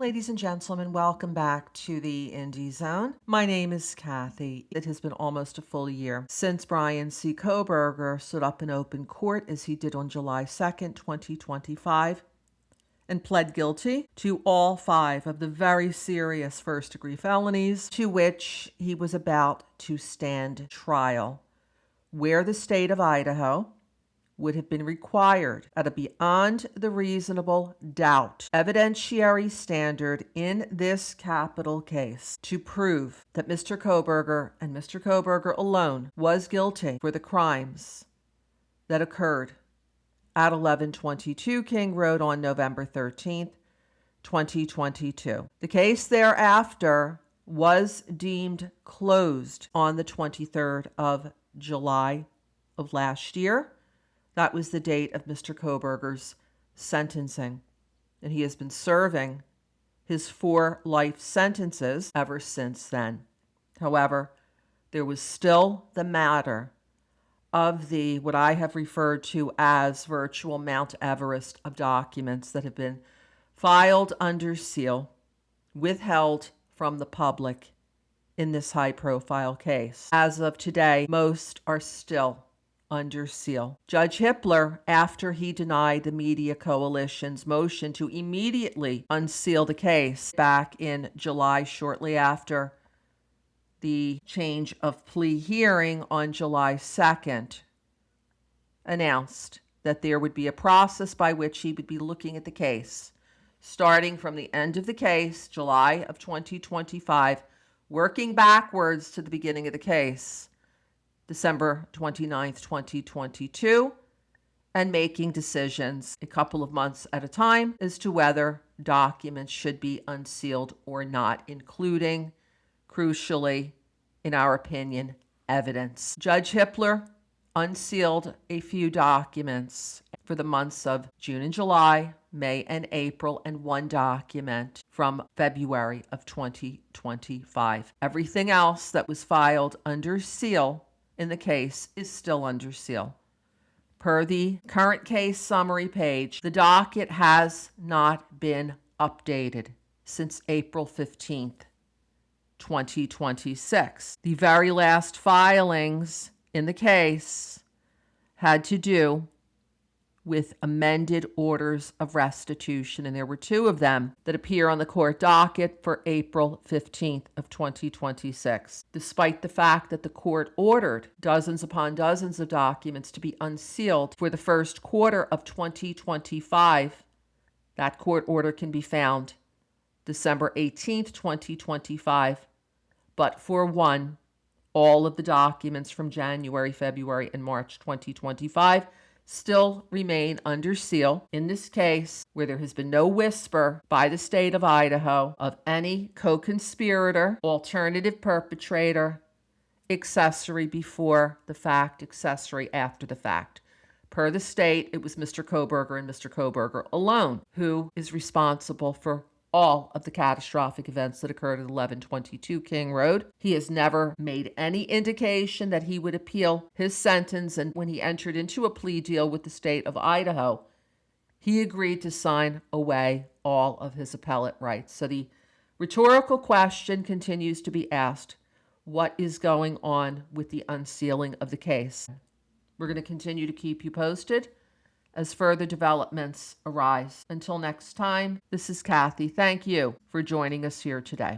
Ladies and gentlemen, welcome back to the Indie Zone. My name is Kathy. It has been almost a full year since Brian C. Kohberger stood up in open court, as he did on July 2nd, 2025, and pled guilty to all 5 of the very serious first-degree felonies to which he was about to stand trial, where the state of Idaho would have been required at a beyond the reasonable doubt evidentiary standard in this capital case to prove that Mr. Kohberger and Mr. Kohberger alone was guilty for the crimes that occurred at 1122 King Road on November 13th, 2022. The case thereafter was deemed closed on the 23rd of July of last year. That was the date of Mr. Kohberger's sentencing, and he has been serving his 4 life sentences ever since then. However, there was still the matter of the what I have referred to as virtual Mount Everest of documents that have been filed under seal, withheld from the public in this high-profile case. As of today, most are still under seal. Judge Hippler, after he denied the Media Coalition's motion to immediately unseal the case back in July, shortly after the change of plea hearing on July 2nd, announced that there would be a process by which he would be looking at the case, starting from the end of the case, July of 2025, working backwards to the beginning of the case, December 29th, 2022, and making decisions a couple of months at a time as to whether documents should be unsealed or not, including, crucially, in our opinion, evidence. Judge Hippler unsealed a few documents for the months of June and July, May and April, and 1 document from February of 2025. Everything else that was filed under seal in the case is still under seal. Per the current case summary page, the docket has not been updated since April 15th, 2026. The very last filings in the case had to do with amended orders of restitution, and there were 2 of them that appear on the court docket for April 15th of 2026. Despite the fact that the court ordered dozens upon dozens of documents to be unsealed for the first quarter of 2025, that court order can be found December 18th, 2025, but for one, all of the documents from January, February, and March 2025 still remain under seal in this case, where there has been no whisper by the state of Idaho of any co-conspirator, alternative perpetrator, accessory before the fact, accessory after the fact. Per the state, it was Mr. Kohberger and Mr. Kohberger alone who is responsible for all of the catastrophic events that occurred at 1122 King Road. He has never made any indication that he would appeal his sentence, and when he entered into a plea deal with the state of Idaho, he agreed to sign away all of his appellate rights. So the rhetorical question continues to be asked: what is going on with the unsealing of the case? We're going to continue to keep you posted as further developments arise. Until next time, this is Kathy. Thank you for joining us here today.